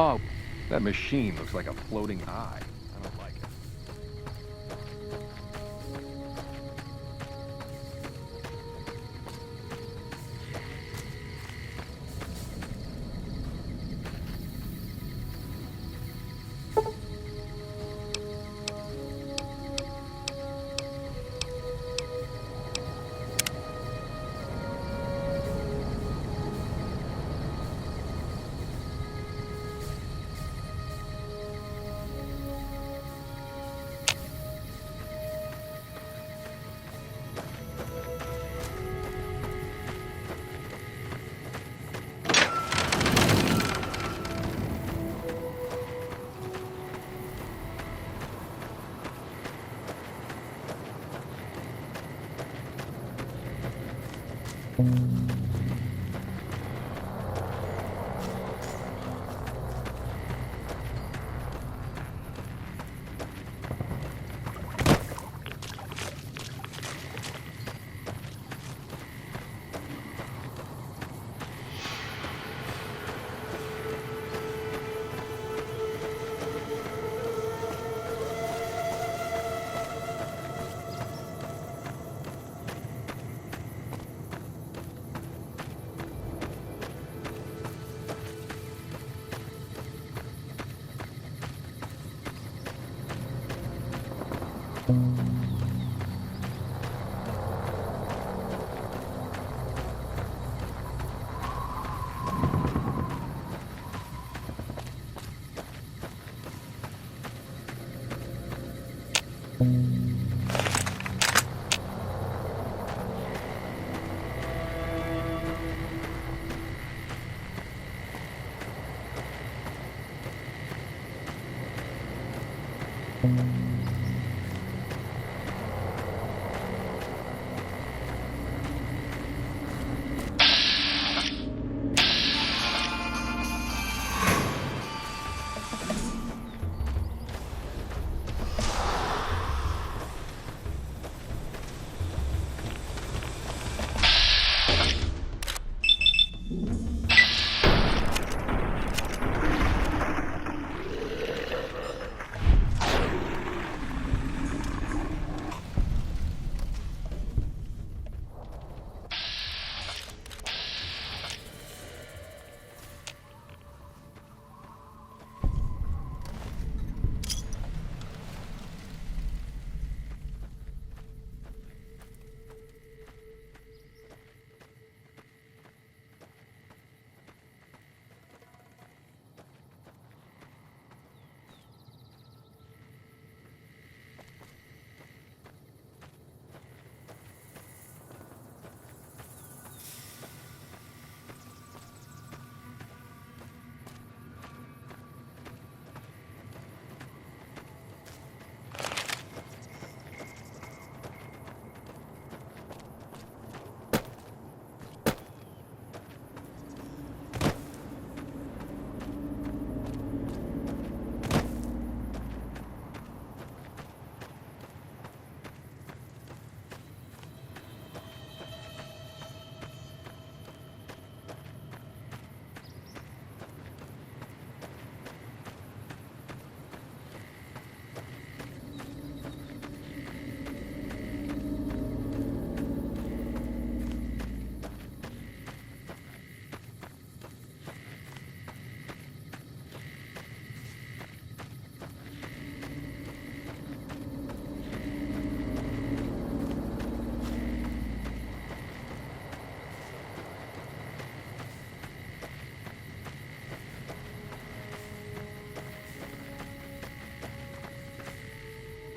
Oh, that machine looks like a floating eye. I don't like it.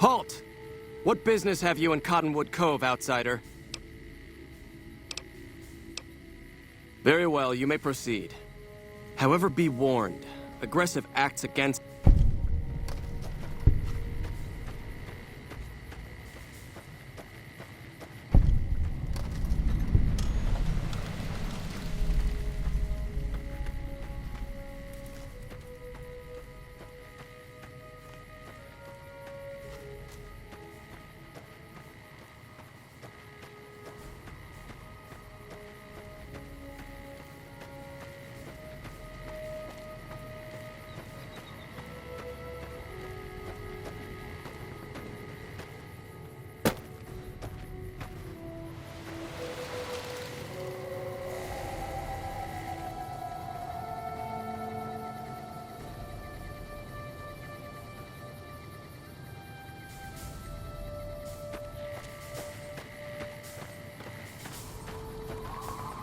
Halt! What business have you in Cottonwood Cove, outsider? Very well, you may proceed. However, be warned. Aggressive acts against...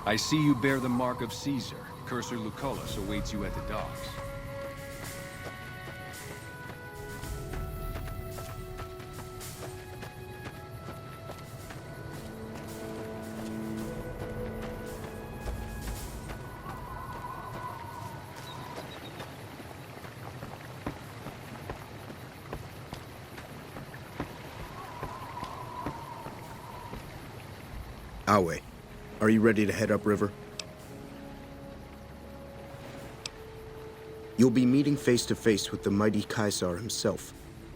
I see you bear the mark of Caesar. Cursor Lucullus awaits you at the docks. Awe, are you ready to head upriver? You'll be meeting face to face with the mighty Caesar himself,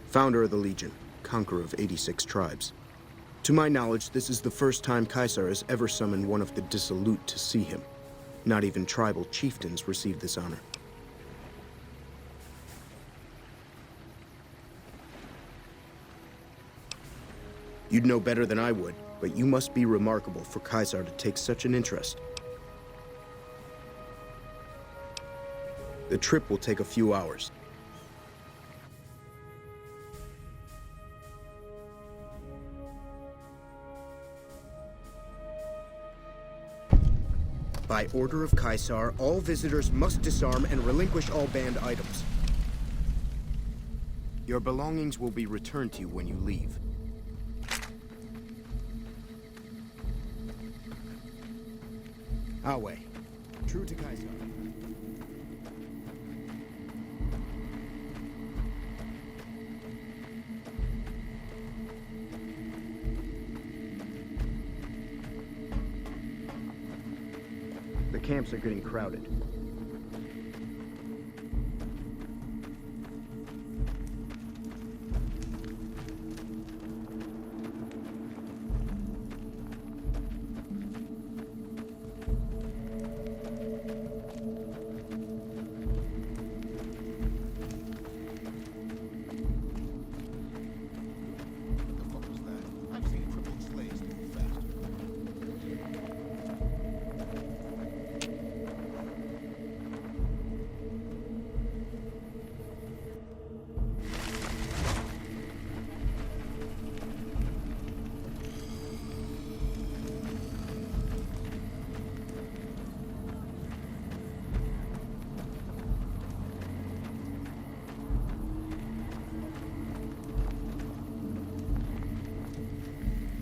founder of the Legion, conqueror of 86 tribes. To my knowledge, this is the first time Caesar has ever summoned one of the dissolute to see him. Not even tribal chieftains receive this honor. You'd know better than I would, but you must be remarkable for Caesar to take such an interest. The trip will take a few hours. By order of Caesar, all visitors must disarm and relinquish all banned items. Your belongings will be returned to you when you leave. Awe, true to Caesar. The camps are getting crowded.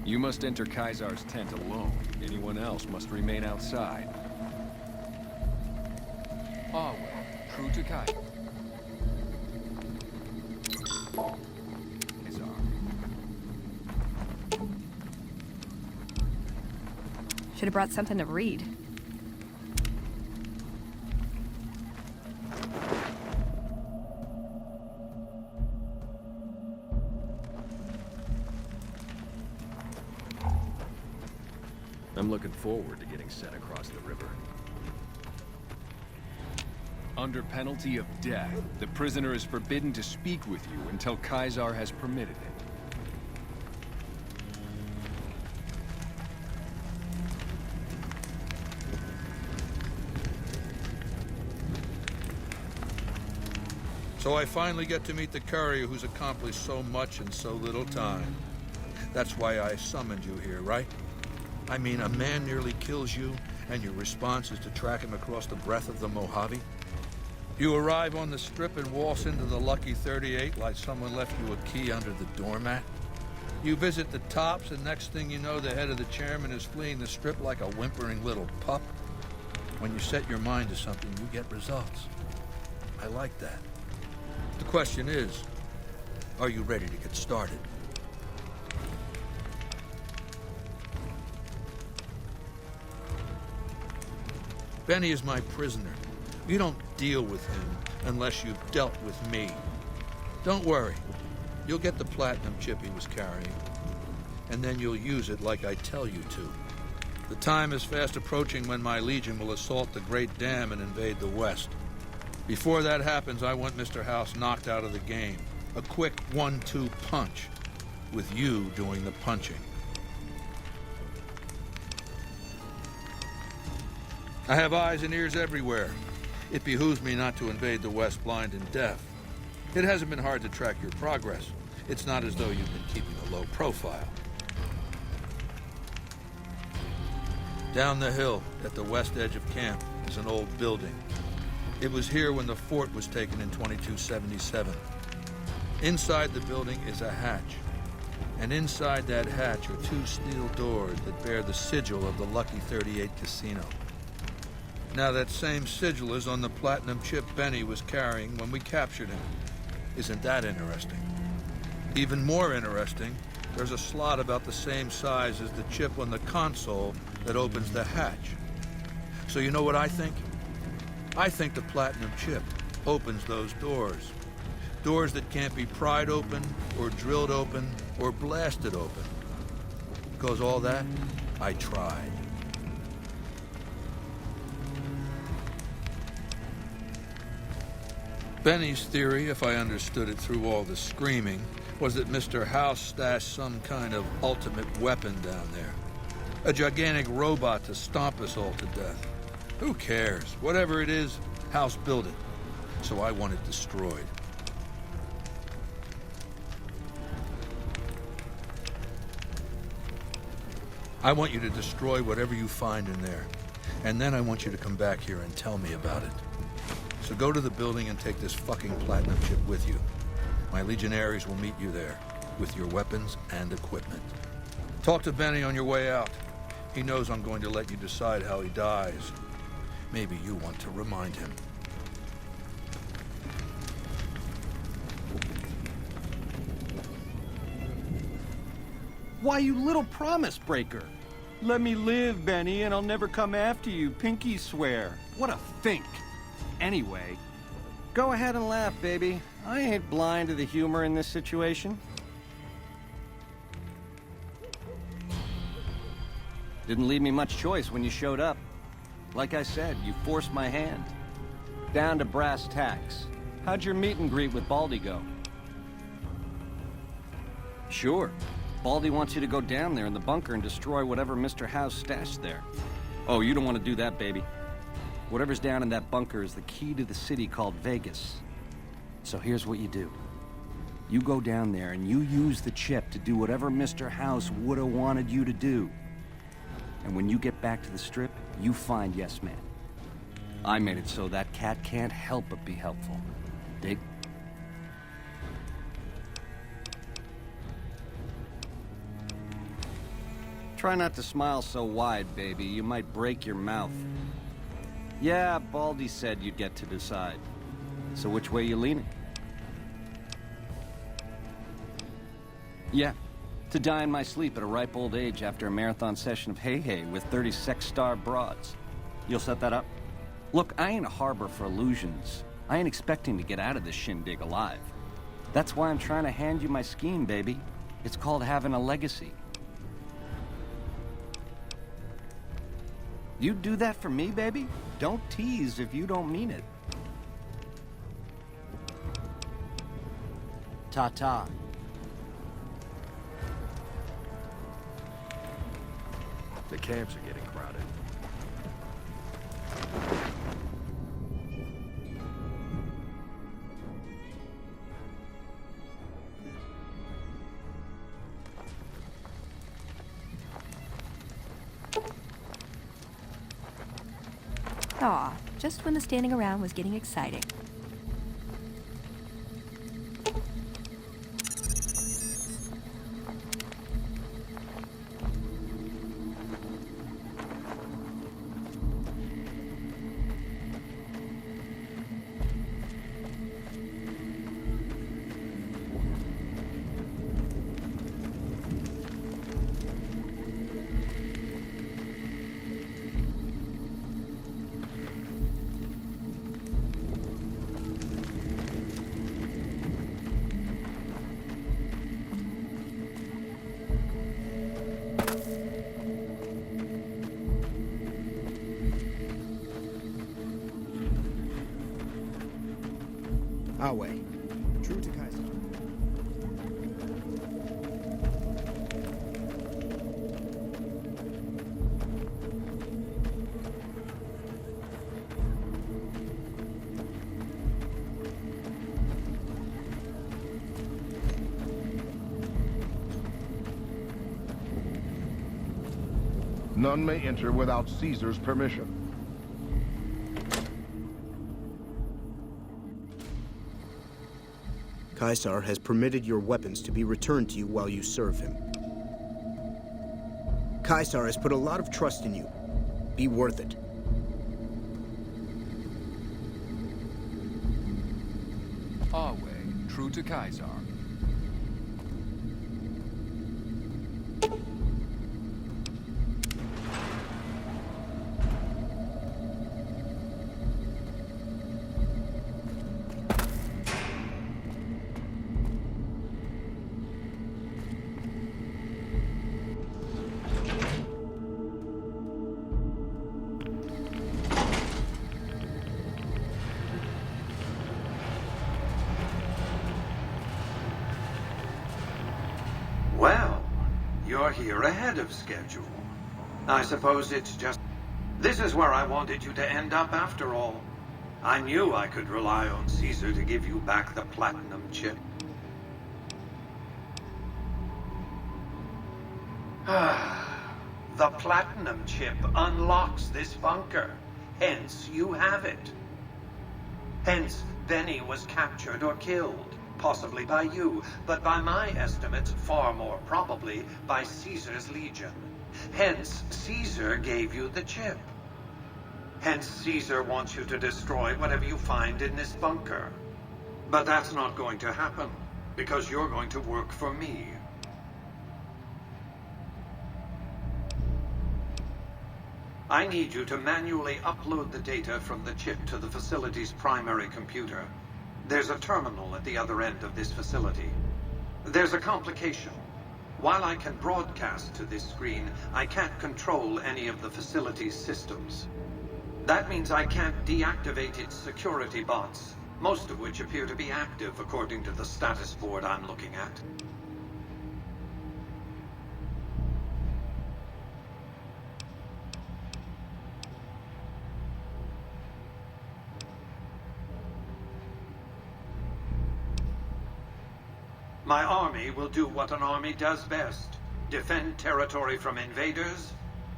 You must enter Caesar's tent alone. Anyone else must remain outside. Awe, true to Caesar. Should have brought something to read. I'm looking forward to getting sent across the river. Under penalty of death, the prisoner is forbidden to speak with you until Caesar has permitted it. So I finally get to meet the courier who's accomplished so much in so little time. That's why I summoned you here, right? I mean, a man nearly kills you, and your response is to track him across the breadth of the Mojave? You arrive on the strip and waltz into the Lucky 38 like someone left you a key under the doormat? You visit the tops, and next thing you know, the head of the chairman is fleeing the strip like a whimpering little pup? When you set your mind to something, you get results. I like that. The question is, are you ready to get started? Benny is my prisoner. You don't deal with him unless you've dealt with me. Don't worry. You'll get the platinum chip he was carrying, and then you'll use it like I tell you to. The time is fast approaching when my Legion will assault the Great Dam and invade the West. Before that happens, I want Mr. House knocked out of the game. A quick 1-2 punch, with you doing the punching. I have eyes and ears everywhere. It behooves me not to invade the West blind and deaf. It hasn't been hard to track your progress. It's not as though you've been keeping a low profile. Down the hill, at the west edge of camp, is an old building. It was here when the fort was taken in 2277. Inside the building is a hatch. And inside that hatch are two steel doors that bear the sigil of the Lucky 38 Casino. Now that same sigil is on the platinum chip Benny was carrying when we captured him. Isn't that interesting? Even more interesting, there's a slot about the same size as the chip on the console that opens the hatch. So you know what I think? I think the platinum chip opens those doors. Doors that can't be pried open, or drilled open, or blasted open. Because all that, I tried. Benny's theory, if I understood it through all the screaming, was that Mr. House stashed some kind of ultimate weapon down there. A gigantic robot to stomp us all to death. Who cares? Whatever it is, House built it. So I want it destroyed. I want you to destroy whatever you find in there. And then I want you to come back here and tell me about it. So go to the building and take this fucking platinum chip with you. My legionaries will meet you there, with your weapons and equipment. Talk to Benny on your way out. He knows I'm going to let you decide how he dies. Maybe you want to remind him. Why, you little promise breaker. Let me live, Benny, and I'll never come after you, pinky swear. What a think. Anyway, go ahead and laugh, baby. I ain't blind to the humor in this situation. Didn't leave me much choice when you showed up. Like I said, you forced my hand. Down to brass tacks. How'd your meet and greet with Baldy go? Sure. Baldy wants you to go down there in the bunker and destroy whatever Mr. House stashed there. Oh, you don't want to do that, baby. Whatever's down in that bunker is the key to the city called Vegas. So here's what you do. You go down there and you use the chip to do whatever Mr. House would have wanted you to do. And when you get back to the Strip, you find Yes Man. I made it so that cat can't help but be helpful. Dig? Try not to smile so wide, baby. You might break your mouth. Yeah, Baldy said you'd get to decide. So which way you leaning? Yeah, to die in my sleep at a ripe old age after a marathon session of hey-hey with 30 sex-star broads. You'll set that up? Look, I ain't a harbor for illusions. I ain't expecting to get out of this shindig alive. That's why I'm trying to hand you my scheme, baby. It's called having a legacy. You do that for me, baby? Don't tease if you don't mean it. Ta-ta. The camps are getting crowded. Aw, just when the standing around was getting exciting. Our way. True to Kaiser. None may enter without Caesar's permission. Caesar has permitted your weapons to be returned to you while you serve him. Caesar has put a lot of trust in you. Be worth it. Our way, true to Caesar. Well, you're here ahead of schedule. I suppose it's just... This is where I wanted you to end up after all. I knew I could rely on Caesar to give you back the platinum chip. The platinum chip unlocks this bunker. Hence, you have it. Hence, Benny was captured or killed. Possibly by you, but by my estimates, far more probably by Caesar's legion. Hence, Caesar gave you the chip. Hence, Caesar wants you to destroy whatever you find in this bunker. But that's not going to happen, because you're going to work for me. I need you to manually upload the data from the chip to the facility's primary computer. There's a terminal at the other end of this facility. There's a complication. While I can broadcast to this screen, I can't control any of the facility's systems. That means I can't deactivate its security bots, most of which appear to be active according to the status board I'm looking at. My army will do what an army does best: defend territory from invaders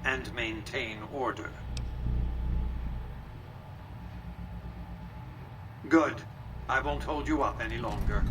and maintain order. Good. I won't hold you up any longer.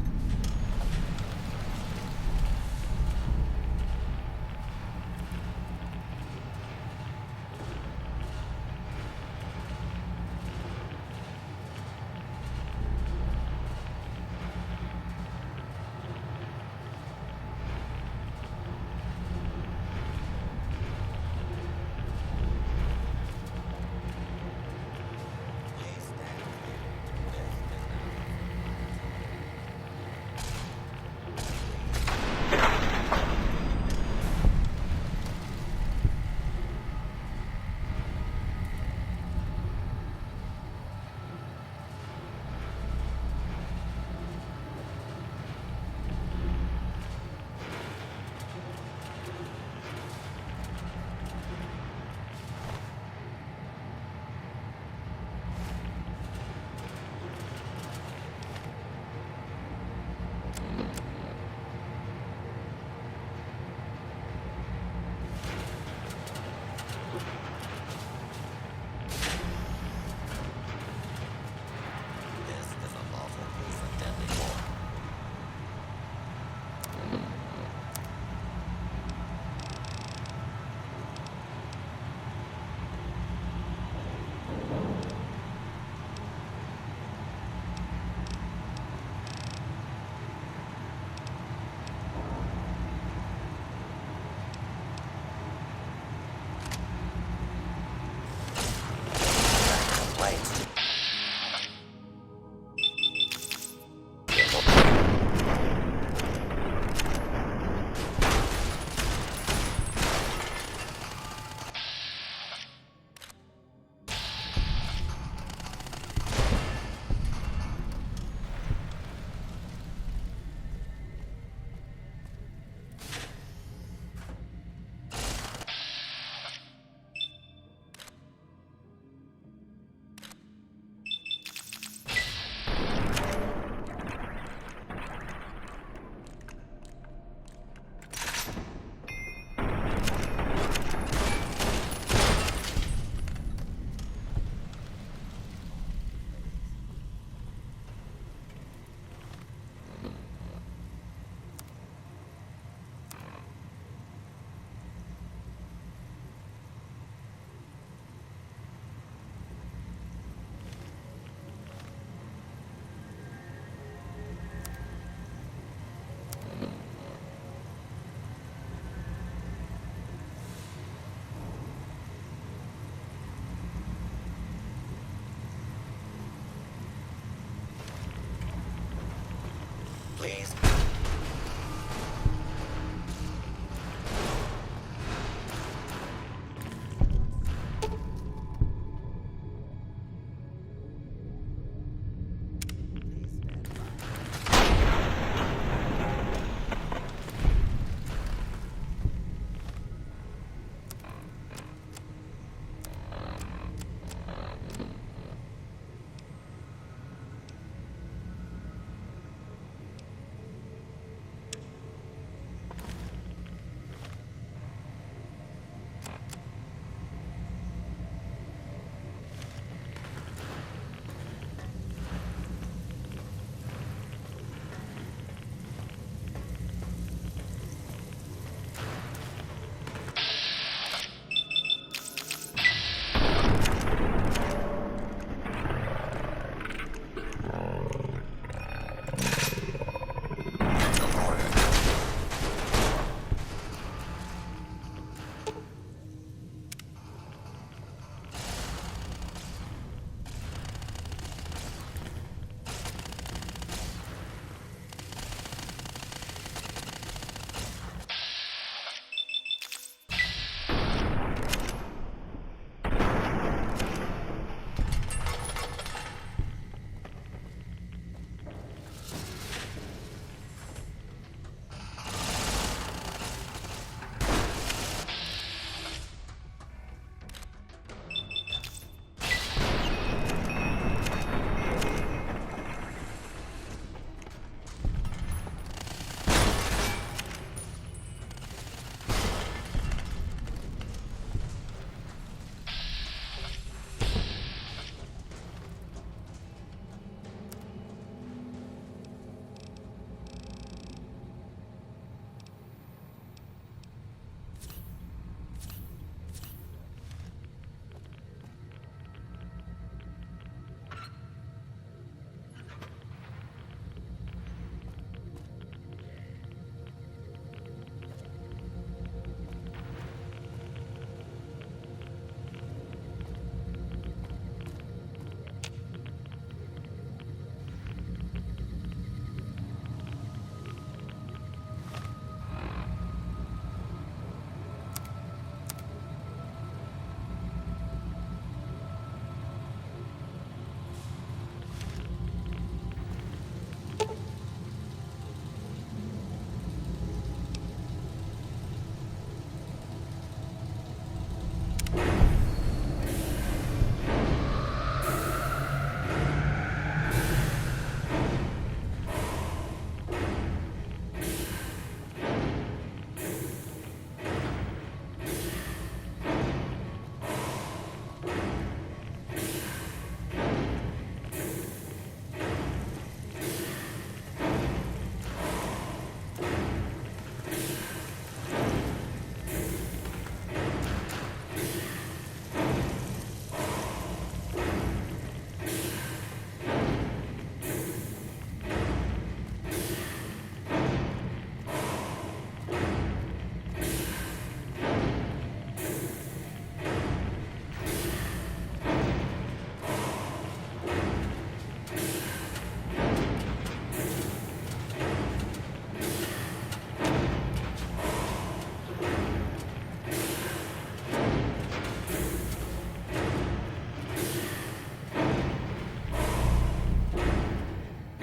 please.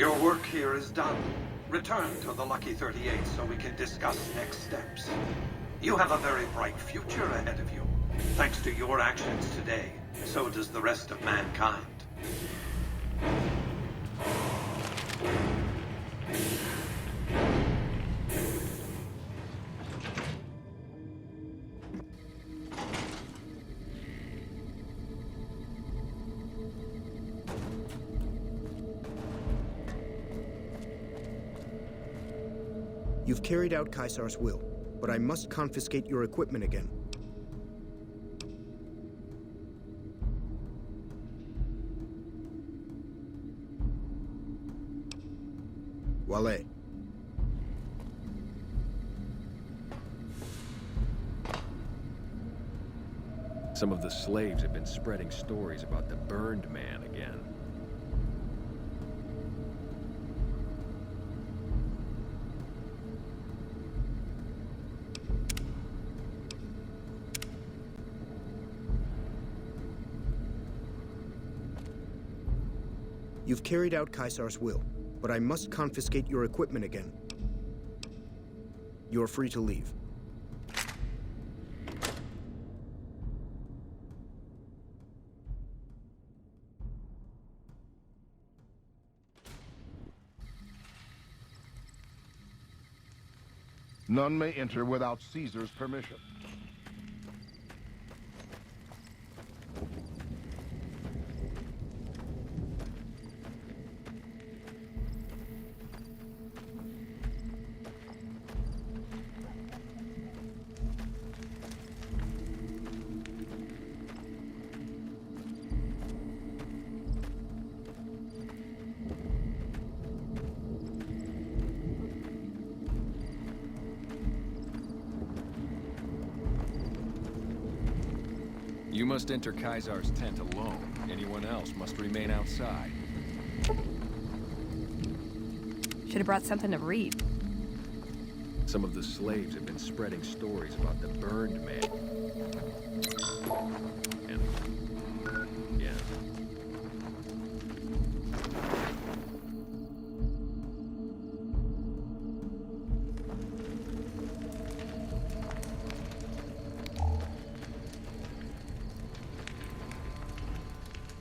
Your work here is done. Return to the Lucky 38 so we can discuss next steps. You have a very bright future ahead of you. Thanks to your actions today, so does the rest of mankind. You've carried out Caesar's will, but I must confiscate your equipment again. Wale. Some of the slaves have been spreading stories about the Burned Man again. You've carried out Caesar's will, but I must confiscate your equipment again. You're free to leave. None may enter without Caesar's permission. You must enter Caesar's tent alone. Anyone else must remain outside. Should have brought something to read. Some of the slaves have been spreading stories about the burned man. Yeah.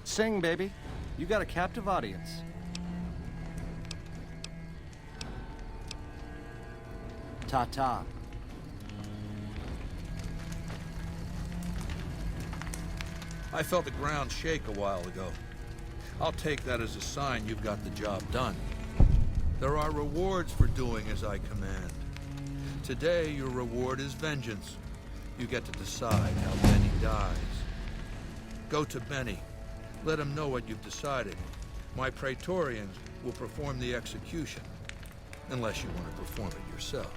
Sing, baby. You got a captive audience. Ta-ta. I felt the ground shake a while ago. I'll take that as a sign you've got the job done. There are rewards for doing as I command. Today, your reward is vengeance. You get to decide how Benny dies. Go to Benny. Let him know what you've decided. My Praetorians will perform the execution, unless you want to perform it yourself.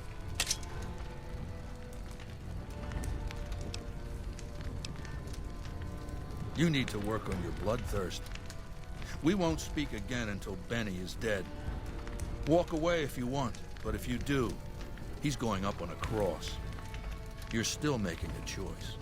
You need to work on your bloodthirst. We won't speak again until Benny is dead. Walk away if you want, but if you do, he's going up on a cross. You're still making a choice.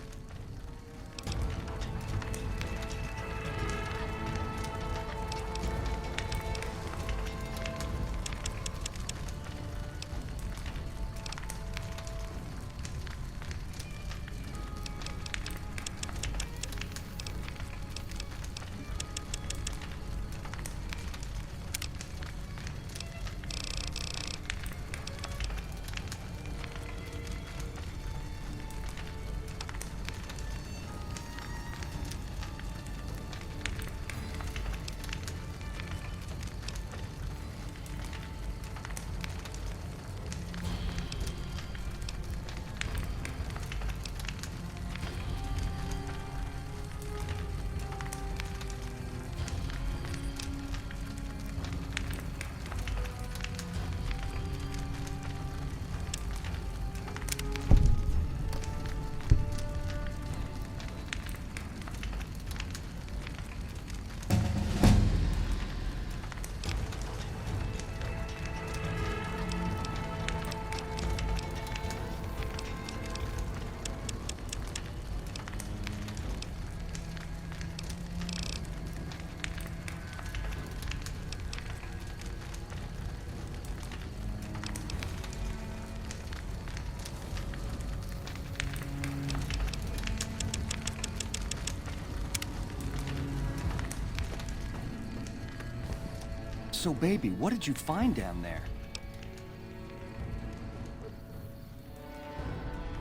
So, baby, what did you find down there?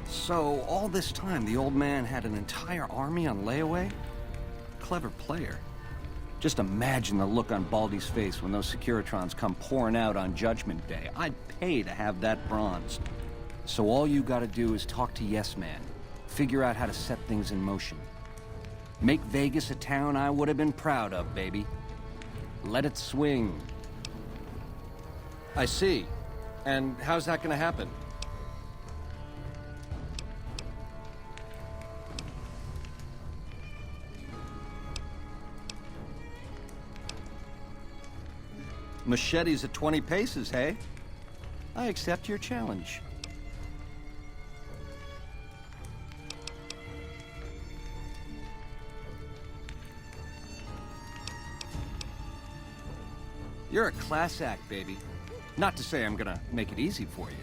So, all this time, the old man had an entire army on layaway? Clever player. Just imagine the look on Baldy's face when those Securitrons come pouring out on Judgment Day. I'd pay to have that bronzed. So all you gotta do is talk to Yes Man. Figure out how to set things in motion. Make Vegas a town I would have been proud of, baby. Let it swing. I see. And how's that gonna happen? Machetes at 20 paces, hey? I accept your challenge. You're a class act, baby. Not to say I'm gonna make it easy for you.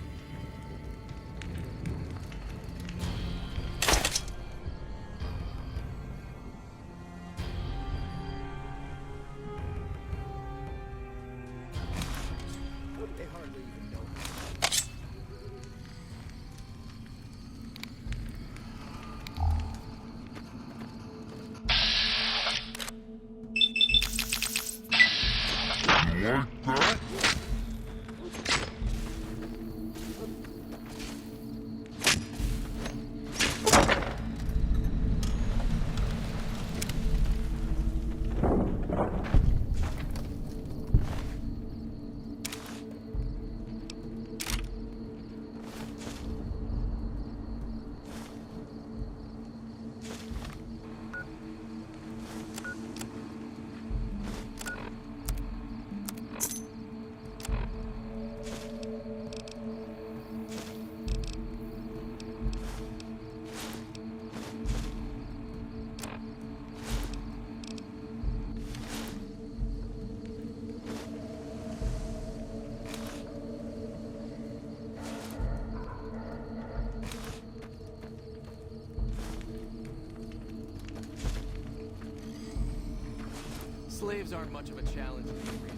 Slaves aren't much of a challenge in the arena.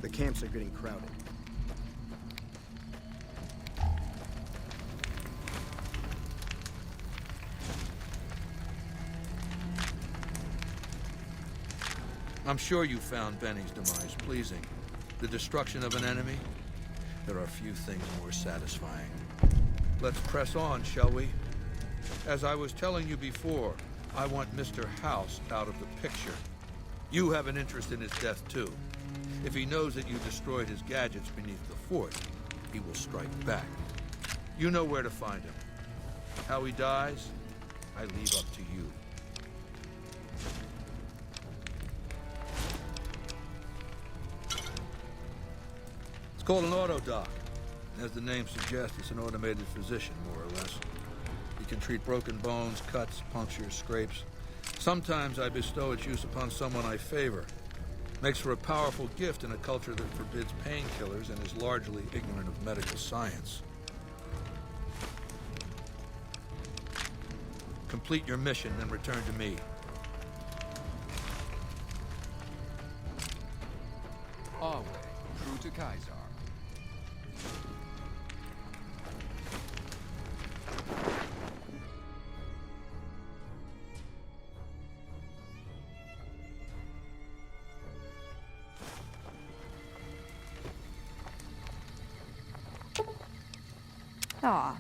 The camps are getting crowded. I'm sure you found Benny's demise pleasing. The destruction of an enemy? There are few things more satisfying. Let's press on, shall we? As I was telling you before, I want Mr. House out of the picture. You have an interest in his death, too. If he knows that you destroyed his gadgets beneath the fort, he will strike back. You know where to find him. How he dies, I leave up to you. It's called an autodoc. As the name suggests, it's an automated physician, more or less. He can treat broken bones, cuts, punctures, scrapes. Sometimes I bestow its use upon someone I favor. Makes for a powerful gift in a culture that forbids painkillers and is largely ignorant of medical science. Complete your mission, then return to me. Our way, true to Caesar. Aw.